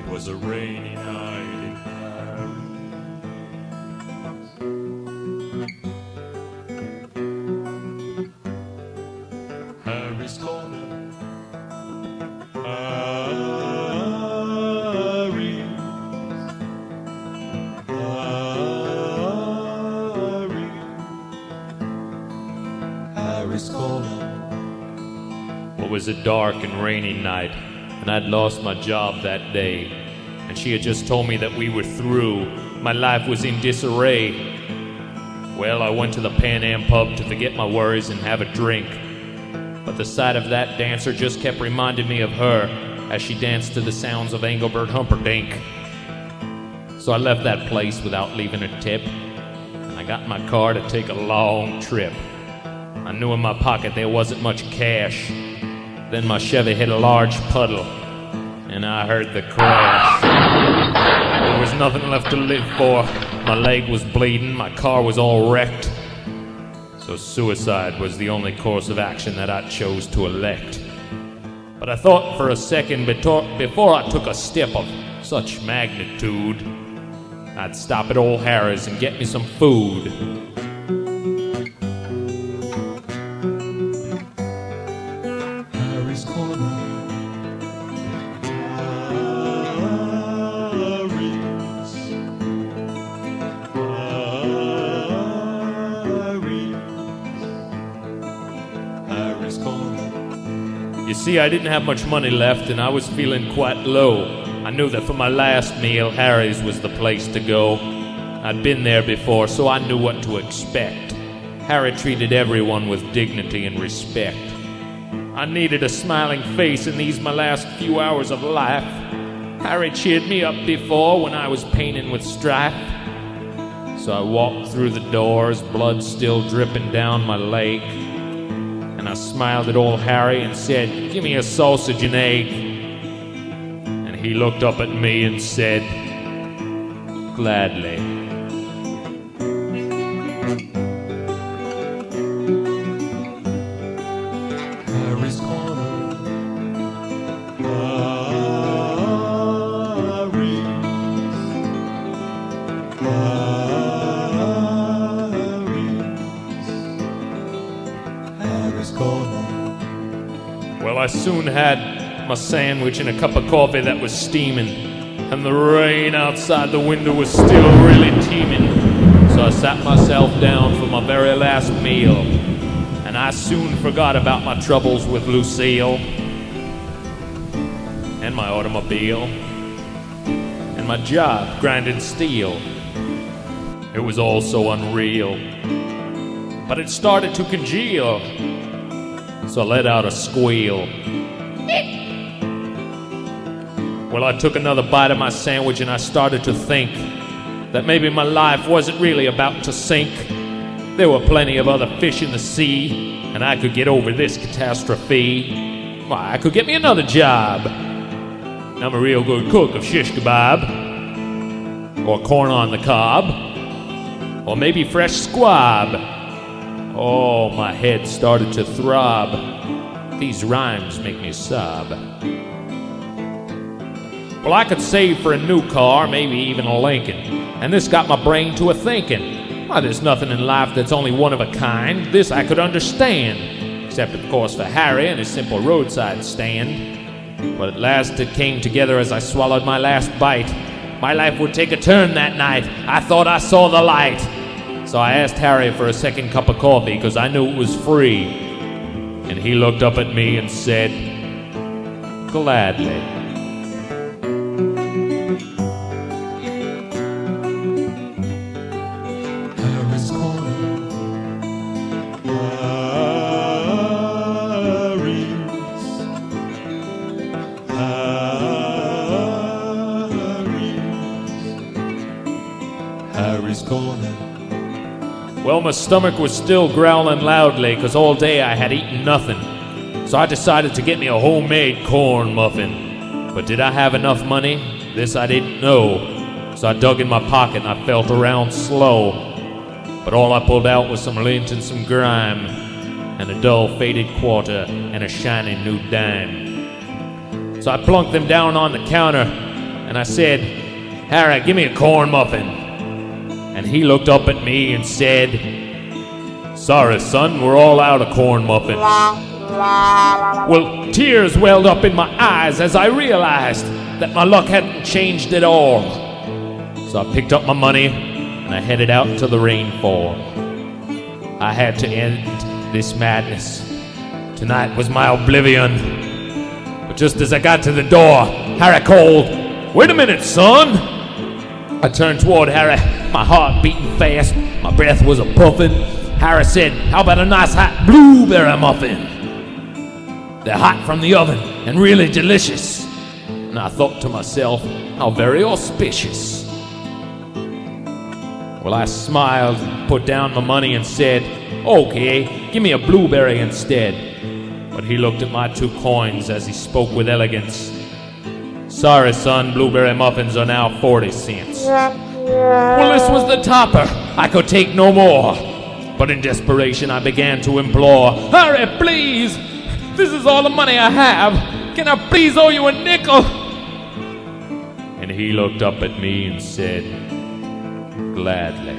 It was a rainy night in Paris. Harry's corner. Harry's corner. Well, it was a dark and rainy night, and I'd lost my job that day. And she had just told me that we were through. My life was in disarray. Well, I went to the Pan Am pub to forget my worries and have a drink. But the sight of that dancer just kept reminding me of her as she danced to the sounds of Engelbert Humperdinck. So I left that place without leaving a tip, and I got in my car to take a long trip. I knew in my pocket there wasn't much cash. Then my Chevy hit a large puddle, and I heard the crash. There was nothing left to live for. My leg was bleeding, my car was all wrecked. So suicide was the only course of action that I chose to elect. But I thought for a second before I took a step of such magnitude, I'd stop at old Harry's and get me some food. Harry's corner. Harry's corner. You see, I didn't have much money left, and I was feeling quite low. I knew that for my last meal, Harry's was the place to go. I'd been there before, so I knew what to expect. Harry treated everyone with dignity and respect. I needed a smiling face in these my last few hours of life. Harry cheered me up before when I was painting with strife. So I walked through the doors, blood still dripping down my leg. And I smiled at old Harry and said, "Give me a sausage and egg." And he looked up at me and said, "Gladly." Harry's corner. Harry's corner. Well, I soon had my sandwich and a cup of coffee that was steaming, and the rain outside the window was still really teeming. So I sat myself down for my very last meal, and I soon forgot about my troubles with Lucille, and my automobile, and my job grinding steel. It was all so unreal, but it started to congeal, so I let out a squeal. Well, I took another bite of my sandwich and I started to think that maybe my life wasn't really about to sink. There were plenty of other fish in the sea, and I could get over this catastrophe. Why, I could get me another job. I'm a real good cook of shish kebab, or corn on the cob, or maybe fresh squab. Oh, my head started to throb. These rhymes make me sob. Well, I could save for a new car, maybe even a Lincoln, and this got my brain to a thinking. Why, there's nothing in life that's only one of a kind. This I could understand, except of course for Harry and his simple roadside stand. But at last it came together as I swallowed my last bite. My life would take a turn that night. I thought I saw the light. So I asked Harry for a second cup of coffee, because I knew it was free. And he looked up at me and said, "Gladly." Harry's corner. Harry's corner. Well, my stomach was still growling loudly, because all day I had eaten nothing. So I decided to get me a homemade corn muffin. But did I have enough money? This I didn't know. So I dug in my pocket and I felt around slow. But all I pulled out was some lint and some grime, and a dull faded quarter and a shiny new dime. So I plunked them down on the counter, and I said, Harry, give me a corn muffin. And he looked up at me and said, sorry, son, we're all out of corn muffins. Well, tears welled up in my eyes as I realized that my luck hadn't changed at all. So I picked up my money and I headed out to the rainfall. I had to end this madness. Tonight was my oblivion. But just as I got to the door, Harry called, wait a minute, son. I turned toward Harry, my heart beating fast, my breath was a-puffing. Harry said, how about a nice hot blueberry muffin? They're hot from the oven and really delicious. And I thought to myself, how very auspicious. Well, I smiled, put down my money and said, okay, give me a blueberry instead. But he looked at my 2 coins as he spoke with elegance. Sorry, son, blueberry muffins are now 40 cents. Well, this was the topper. I could take no more. But in desperation, I began to implore, Harry, please! This is all the money I have. Can I please owe you a nickel? And he looked up at me and said, gladly.